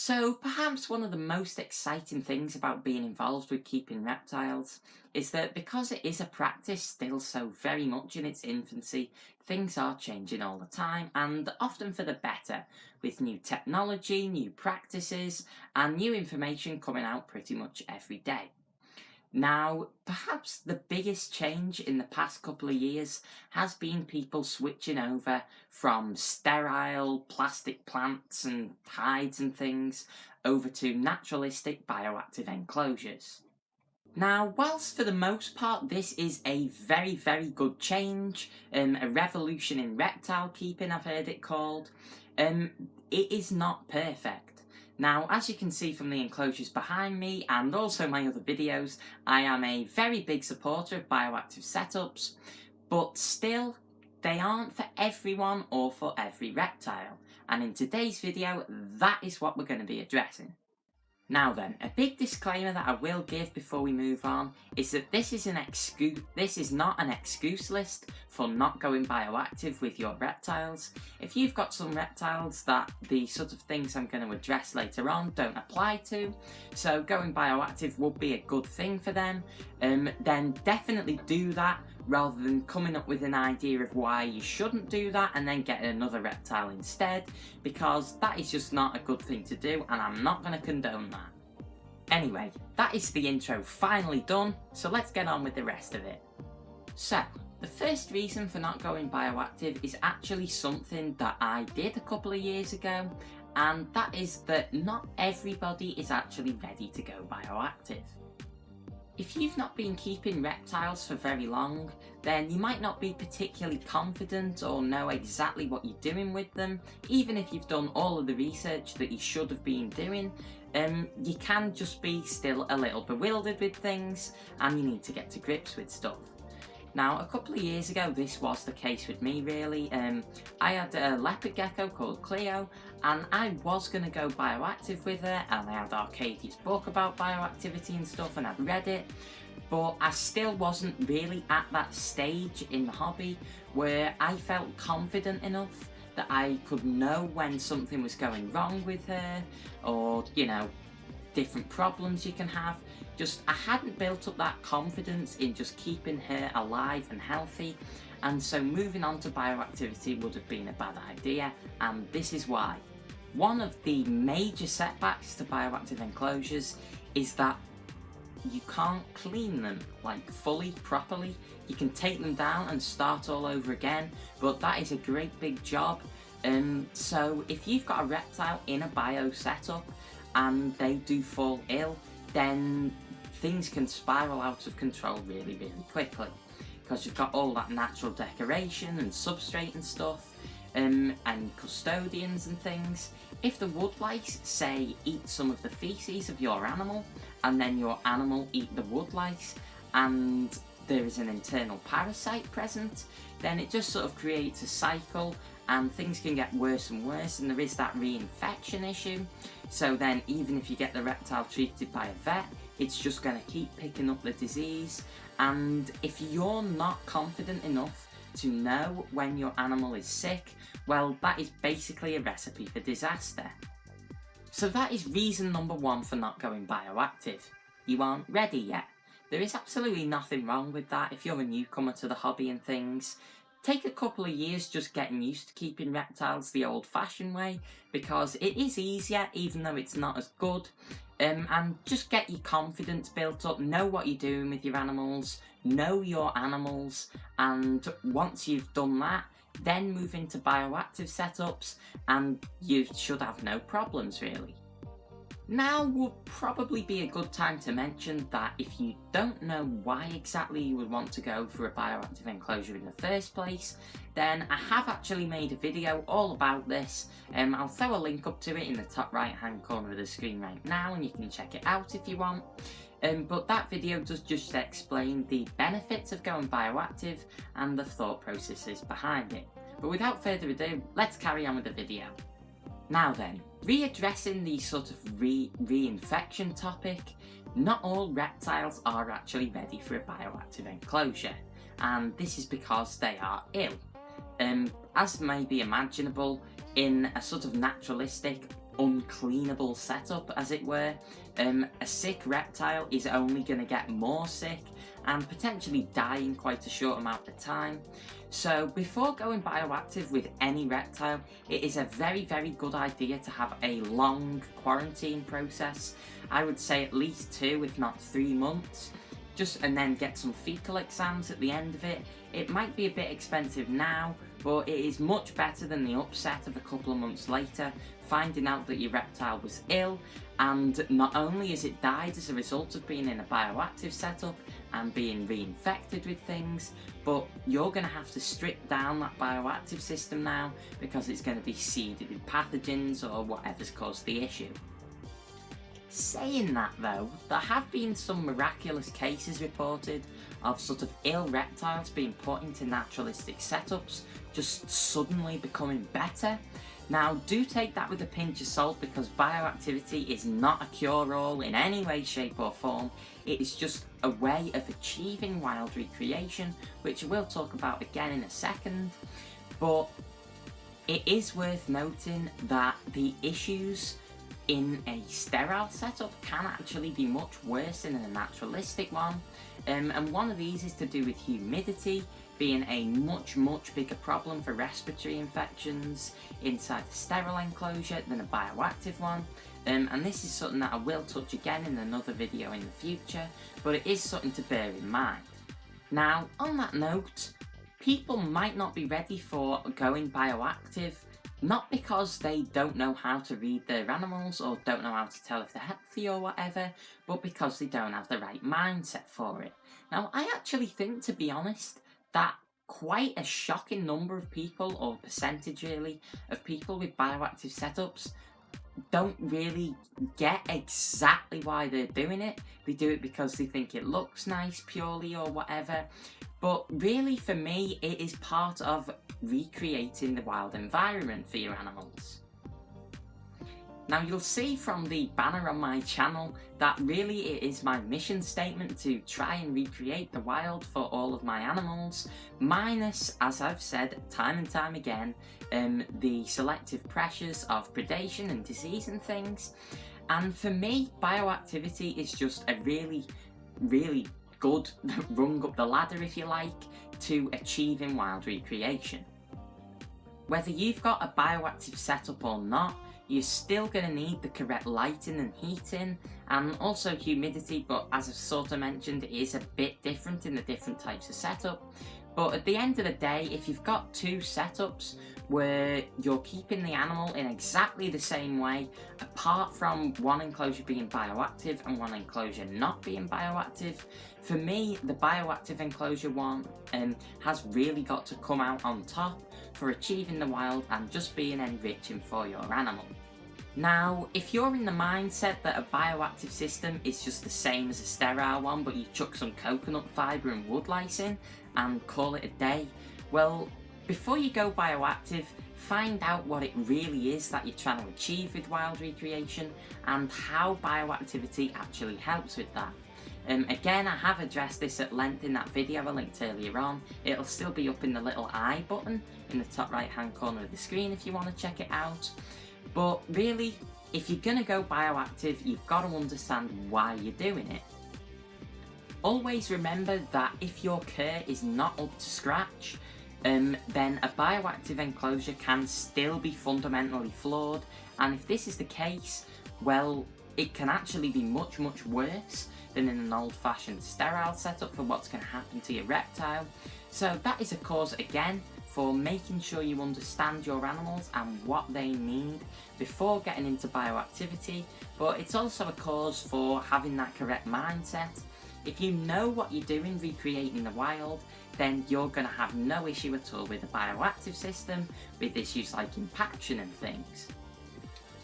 So perhaps one of the most exciting things about being involved with keeping reptiles is that because it is a practice still so very much in its infancy, things are changing all the time and often for the better, with new technology, new practices, and new information coming out pretty much every day. Now, perhaps the biggest change in the past couple of years has been people switching over from sterile plastic plants and hides and things over to naturalistic bioactive enclosures. Now, whilst for the most part this is a very, very good change, a revolution in reptile keeping, I've heard it called, um, it is not perfect. Now, as you can see from the enclosures behind me and also my other videos, I am a very big supporter of bioactive setups, but still, they aren't for everyone or for every reptile. And in today's video, that is what we're going to be addressing. Now then, a big disclaimer that I will give before we move on is that this is not an excuse list for not going bioactive with your reptiles. If you've got some reptiles that the sort of things I'm going to address later on don't apply to, so going bioactive would be a good thing for them, then definitely do that rather than coming up with an idea of why you shouldn't do that and then get another reptile instead, because that is just not a good thing to do and I'm not going to condone that. Anyway, that is the intro finally done, so let's get on with the rest of it. So, the first reason for not going bioactive is actually something that I did a couple of years ago, and that is that not everybody is actually ready to go bioactive. If you've not been keeping reptiles for very long, then you might not be particularly confident or know exactly what you're doing with them. Even if you've done all of the research that you should have been doing, you can just be still a little bewildered with things and you need to get to grips with stuff. Now, a couple of years ago, this was the case with me really. I had a leopard gecko called Cleo, and I was going to go bioactive with her, and I had Arcadia's book about bioactivity and stuff, and I'd read it, but I still wasn't really at that stage in the hobby where I felt confident enough that I could know when something was going wrong with her, or, different problems you can have. I hadn't built up that confidence in just keeping her alive and healthy, and so moving on to bioactivity would have been a bad idea, and this is why. One of the major setbacks to bioactive enclosures is that you can't clean them fully, properly. You can take them down and start all over again, but that is a great big job. So if you've got a reptile in a bio setup and they do fall ill, then things can spiral out of control really, really quickly, because you've got all that natural decoration and substrate and stuff, and custodians and things. If the woodlice, say, eat some of the feces of your animal, and then your animal eat the woodlice, and there is an internal parasite present, then it just sort of creates a cycle, and things can get worse and worse, and there is that reinfection issue. So then even if you get the reptile treated by a vet, it's just going to keep picking up the disease, and if you're not confident enough to know when your animal is sick, well, that is basically a recipe for disaster. So that is reason number one for not going bioactive. You aren't ready yet. There is absolutely nothing wrong with that if you're a newcomer to the hobby and things. Take a couple of years just getting used to keeping reptiles the old-fashioned way, because it is easier even though it's not as good, and just get your confidence built up, know what you're doing with your animals, know your animals, and once you've done that, then move into bioactive setups and you should have no problems really. Now would probably be a good time to mention that if you don't know why exactly you would want to go for a bioactive enclosure in the first place, then I have actually made a video all about this. I'll throw a link up to it in the top right hand corner of the screen right now and you can check it out if you want. But that video does just explain the benefits of going bioactive and the thought processes behind it. But without further ado, let's carry on with the video. Now then, readdressing the sort of reinfection topic, not all reptiles are actually ready for a bioactive enclosure, and this is because they are ill. As may be imaginable, in a sort of naturalistic, uncleanable setup, as it were. A sick reptile is only going to get more sick and potentially die in quite a short amount of time. So before going bioactive with any reptile, it is a very, very good idea to have a long quarantine process. I would say at least 2, if not 3 months. And then get some fecal exams at the end of it. It might be a bit expensive now, but it is much better than the upset of a couple of months later, finding out that your reptile was ill, and not only has it died as a result of being in a bioactive setup and being reinfected with things, but you're going to have to strip down that bioactive system now because it's going to be seeded with pathogens or whatever's caused the issue. Saying that though, there have been some miraculous cases reported of sort of ill reptiles being put into naturalistic setups, just suddenly becoming better. Now do take that with a pinch of salt, because bioactivity is not a cure-all in any way, shape or form. It is just a way of achieving wild recreation, which we'll talk about again in a second. But it is worth noting that the issues in a sterile setup can actually be much worse than in a naturalistic one, and one of these is to do with humidity being a much bigger problem for respiratory infections inside a sterile enclosure than a bioactive one, and this is something that I will touch again in another video in the future, but it is something to bear in mind. Now on that note, people might not be ready for going bioactive, not because they don't know how to read their animals or don't know how to tell if they're healthy or whatever, but because they don't have the right mindset for it. Now, I actually think, to be honest, that quite a shocking number of people, or percentage really, of people with bioactive setups don't really get exactly why they're doing it. They do it because they think it looks nice purely or whatever. But really, for me, it is part of recreating the wild environment for your animals. Now you'll see from the banner on my channel that really it is my mission statement to try and recreate the wild for all of my animals, minus, as I've said time and time again, the selective pressures of predation and disease and things. And for me, bioactivity is just a really good rung up the ladder, if you like, to achieving wild recreation. Whether you've got a bioactive setup or not, you're still going to need the correct lighting and heating, and also humidity, but as I've sort of mentioned, it is a bit different in the different types of setup. But at the end of the day, if you've got 2 setups where you're keeping the animal in exactly the same way, apart from one enclosure being bioactive and one enclosure not being bioactive, for me, the bioactive enclosure one has really got to come out on top for achieving the wild and just being enriching for your animal. Now, if you're in the mindset that a bioactive system is just the same as a sterile one, but you chuck some coconut fibre and wood lice in and call it a day, well, before you go bioactive, find out what it really is that you're trying to achieve with wild recreation and how bioactivity actually helps with that. Again, I have addressed this at length in that video I linked earlier on. It'll still be up in the little I button in the top right hand corner of the screen if you want to check it out. But really, if you're going to go bioactive, you've got to understand why you're doing it. Always remember that if your care is not up to scratch, then a bioactive enclosure can still be fundamentally flawed, and if this is the case, well, it can actually be much worse than in an old-fashioned sterile setup for what's going to happen to your reptile. So that is a cause, again, for making sure you understand your animals and what they need before getting into bioactivity, but it's also a cause for having that correct mindset. If you know what you're doing recreating the wild, then you're going to have no issue at all with a bioactive system, with issues like impaction and things.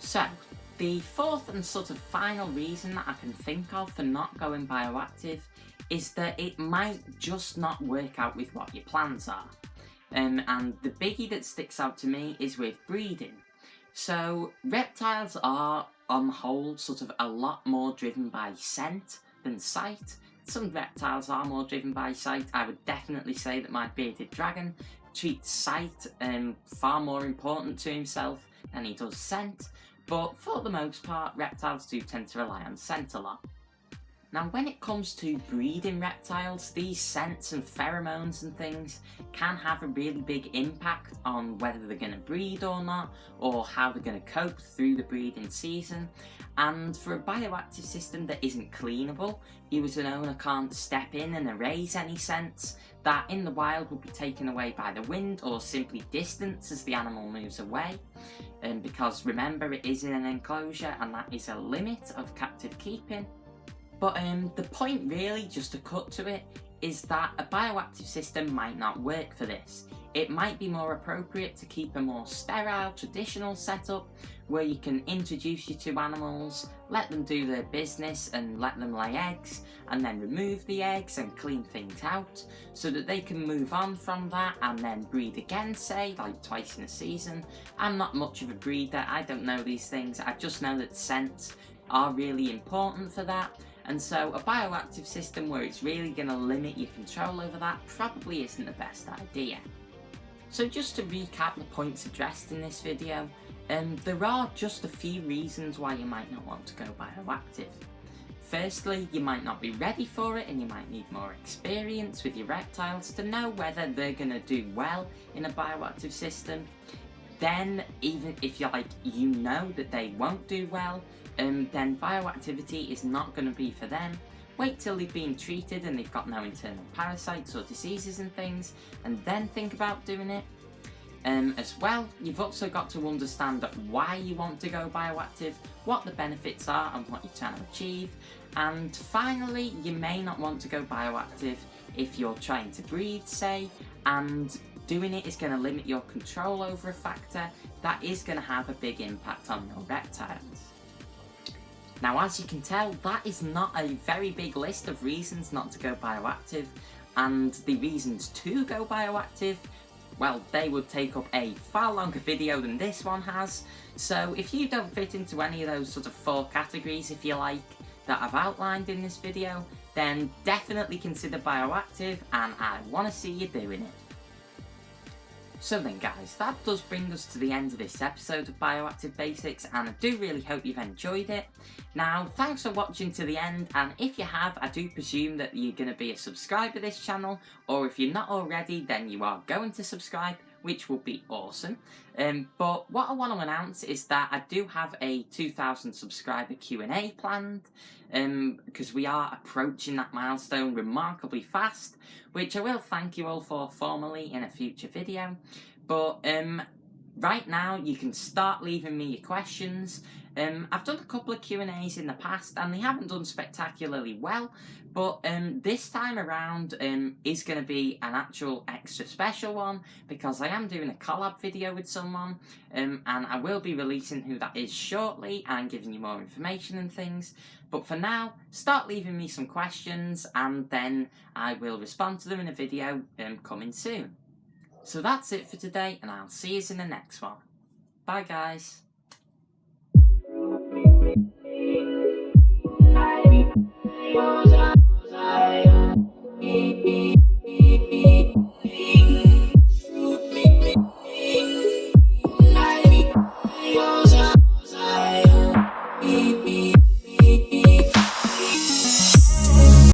So, the fourth and sort of final reason that I can think of for not going bioactive is that it might just not work out with what your plans are. And the biggie that sticks out to me is with breeding. So reptiles are, on the whole, sort of a lot more driven by scent than sight. Some reptiles are more driven by sight. I would definitely say that my bearded dragon treats sight far more important to himself than he does scent. but for the most part, reptiles do tend to rely on scent a lot. Now, when it comes to breeding reptiles, these scents and pheromones and things can have a really big impact on whether they're going to breed or not, or how they're going to cope through the breeding season. And for a bioactive system that isn't cleanable, you as an owner can't step in and erase any scents that in the wild will be taken away by the wind or simply distance as the animal moves away. Because remember, it is in an enclosure and that is a limit of captive keeping. But the point really, just to cut to it, is that a bioactive system might not work for this. It might be more appropriate to keep a more sterile, traditional setup where you can introduce you to animals, let them do their business and let them lay eggs, and then remove the eggs and clean things out so that they can move on from that and then breed again, say, like twice in a season. I'm not much of a breeder, I don't know these things, I just know that scents are really important for that. And so a bioactive system where it's really going to limit your control over that probably isn't the best idea. So just to recap the points addressed in this video, there are just a few reasons why you might not want to go bioactive. Firstly, you might not be ready for it and you might need more experience with your reptiles to know whether they're going to do well in a bioactive system. Then, even if you know that they won't do well, then bioactivity is not going to be for them. Wait till they've been treated and they've got no internal parasites or diseases and things, and then think about doing it. As well, you've also got to understand why you want to go bioactive, what the benefits are and what you're trying to achieve. And finally, you may not want to go bioactive if you're trying to breed, say, and doing it is going to limit your control over a factor that is going to have a big impact on your reptiles. Now, as you can tell, that is not a very big list of reasons not to go bioactive, and the reasons to go bioactive, well, they would take up a far longer video than this one has. So if you don't fit into any of those sort of 4 categories, if you like, that I've outlined in this video, then definitely consider bioactive, and I want to see you doing it. So then guys, that does bring us to the end of this episode of Bioactive Basics, and I do really hope you've enjoyed it. Now, thanks for watching to the end, and if you have, I do presume that you're going to be a subscriber to this channel, or if you're not already, then you are going to subscribe, which would be awesome. But what I want to announce is that I do have a 2,000 subscriber Q&A planned, because we are approaching that milestone remarkably fast, which I will thank you all for formally in a future video. But right now you can start leaving me your questions. I've done a couple of Q&As in the past and they haven't done spectacularly well, but this time around is going to be an actual extra special one because I am doing a collab video with someone, and I will be releasing who that is shortly and giving you more information and things. But for now, start leaving me some questions and then I will respond to them in a video coming soon. So that's it for today, and I'll see you in the next one. Bye guys. Was